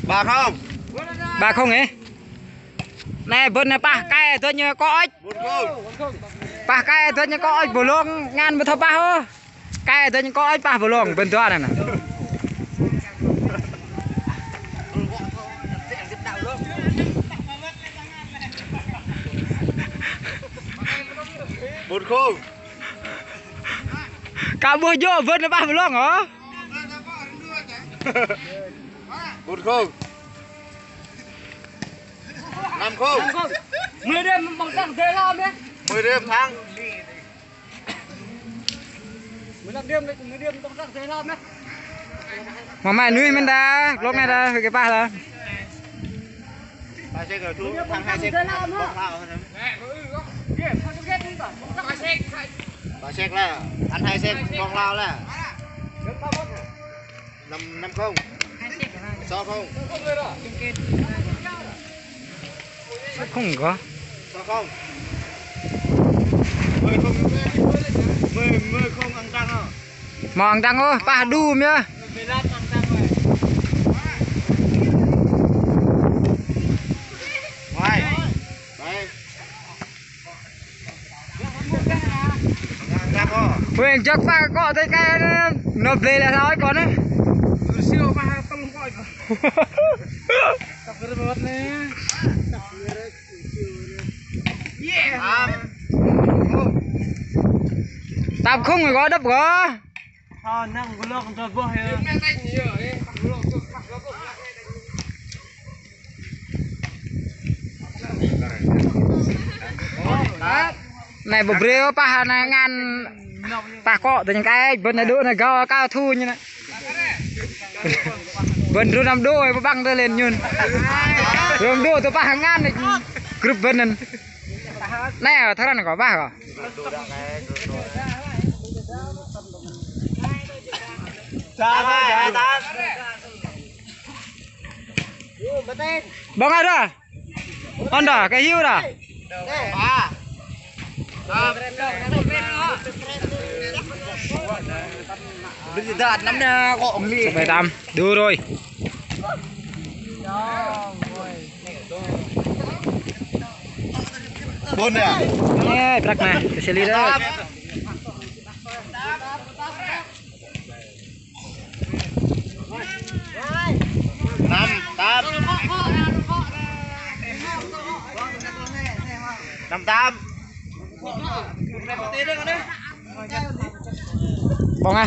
Bà không? Bà không ấy. Này bên này pa cái tôi như có ếch. Pa cái tôi như có ếch bù luôn ngàn bên thọ pa hơ. Cái tôi như có ếch pa bù luôn bên tôi này nè. Bột khô. Cả bùa vô bên này pa bù luôn hả? Bột khô. 5 khô. 10 đêm bằng tăng thế làm đấy. 10 đêm tháng. 15 đêm đấy, 10 đêm bằng tăng thế làm đấy. Mà mày nuôi mình đã, lúc này đã cái pa là. Bà xe cờ chú thằng 2 xe bọc lao hơn. Bà xe là ăn 2 xe bọc lao là 5 không. 6 không. Không có. 6 không. 10 không. 10 không ăn trăng không? Mà ăn trăng ơi, pa đu nhá. Ngoài. Đây. Quyền chắc pa có thấy cái nộp về là sao ấy con ấy. Siêu pa không gọi. Tập cái bớt này. Tập không phải có đập có. Năng của nó còn vô hay. Này bộ rêu pa này ngàn pa có từ những cái bên này đũa này cao thu như này. Bên đũa nằm đôi băng tôi lên nhún. Rồi đũa tôi pa ngàn này group bên này. Này ở thằng này có ba hả? Bóng ai đó? Con đỏ cái hưu đó. Bây giờ nắm gọn đi. 178 đưa rồi. Bốn này à? Nè, bạc này, cái xe ly đó. Năm, 8. 58. Bóng à?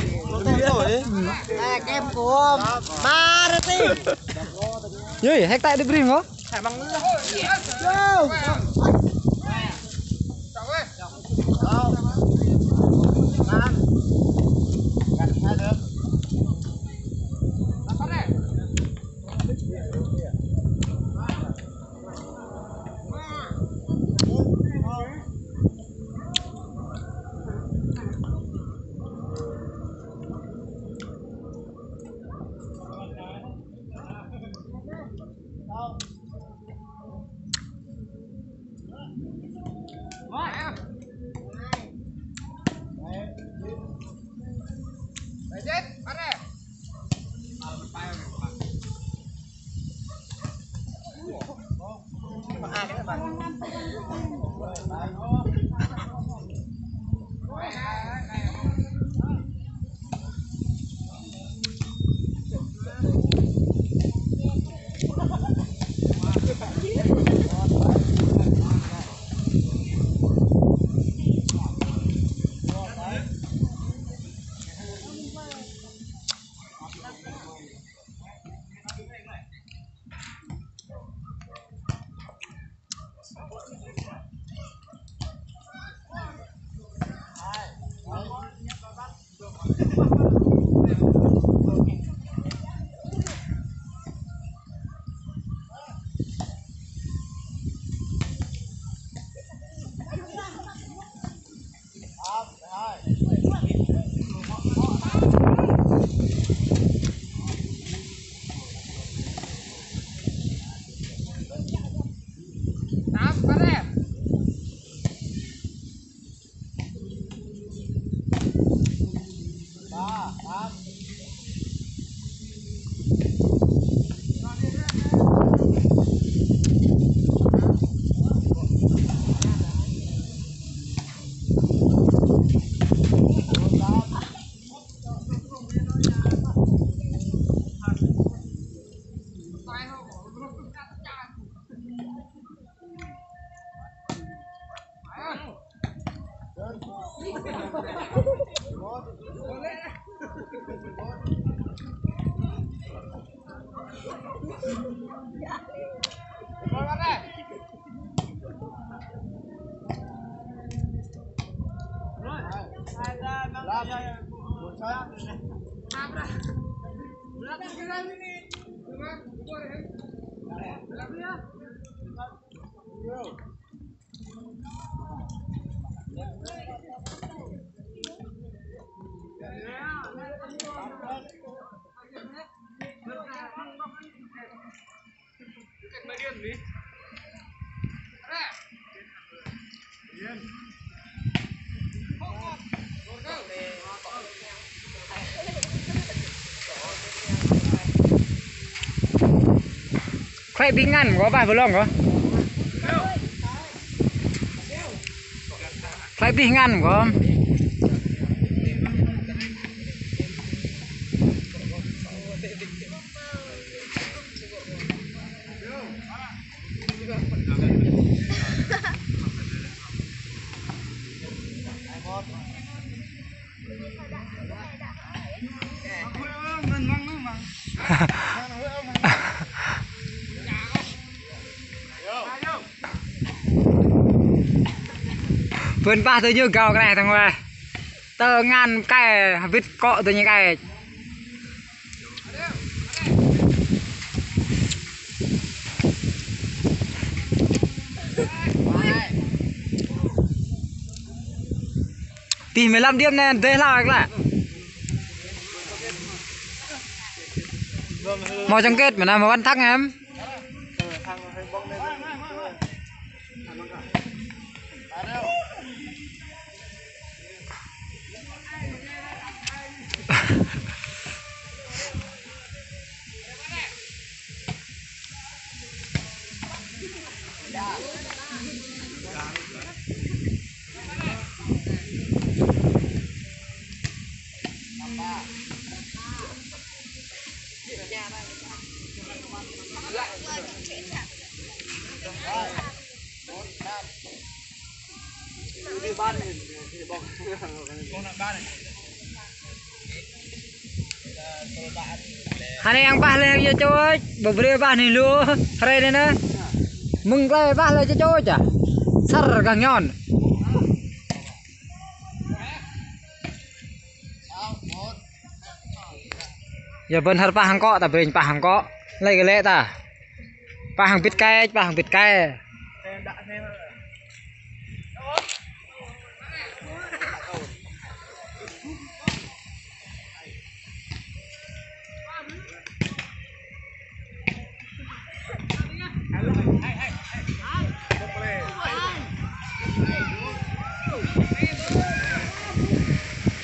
Kem của ba đó tí. Dưới hết tại được rim hả? Khai bị ngăn có bài vừa lòng có khai bị ngăn có vườn ba tôi như cầu cái này thằng ngoài tơ ngàn cái vít cọ tôi như cái tìm 15 điểm này thế nào lại mò trong kết mà nào mà bắn thắng em Hani yang bah le ya coy, bebre bah ni lu, hare ni na. Mung le bah le coy cha. Sar gang nyon. Ya ben har pahang ko ta ben pahang ko. Lai cái lệ ta. Pahang pit kai, pahang pit kai.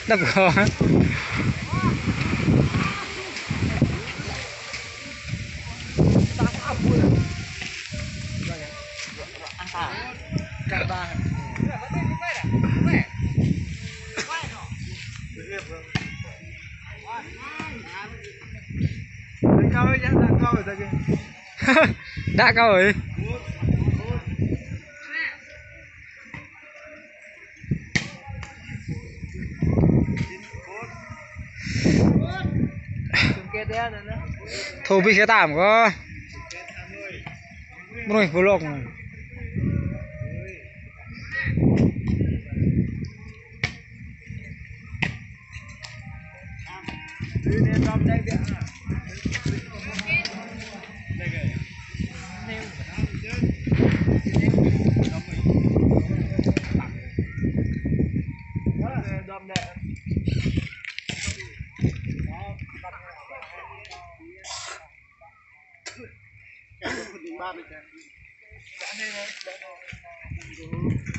Đập khó đã cao rồi thôi bị cái tạm có rồi vô lộc này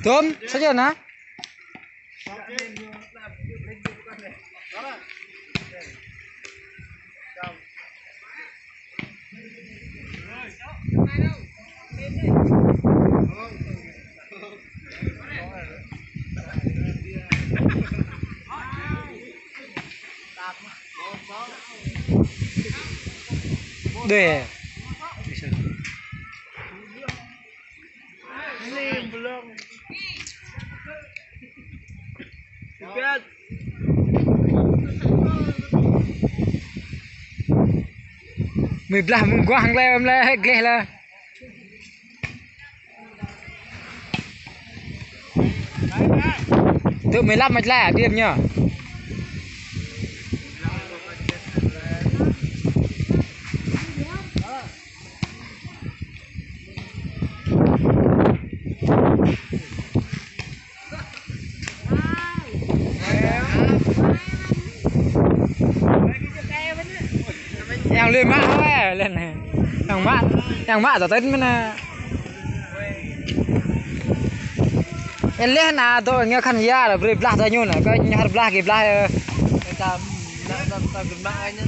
Tôm, sao chưa hả? Để belah mengguang le gleh le tự 15 mạch lẻ điểm nhở yang lima lên này yang mạ tao tính mà em lên là tôi nghe khăn da là belah tao nhún là cái nhar belah cái belah Tam gần mạng anh nhá.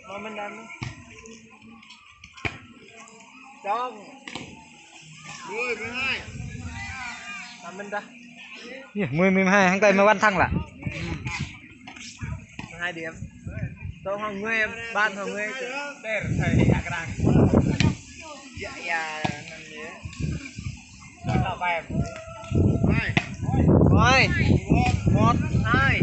Mà mình đang trong 10 12 làm mình ta 10 12 hàng tay mới văn thăng là 2 điểm. Tôi hoàng người ban hoàng người để thầy hạ cái dạ dạ làm gì đó là bài 2 rồi 1 2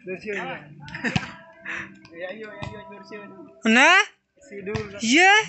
đưa siêu dạ vô đưa siêu nè siêu đưa yeah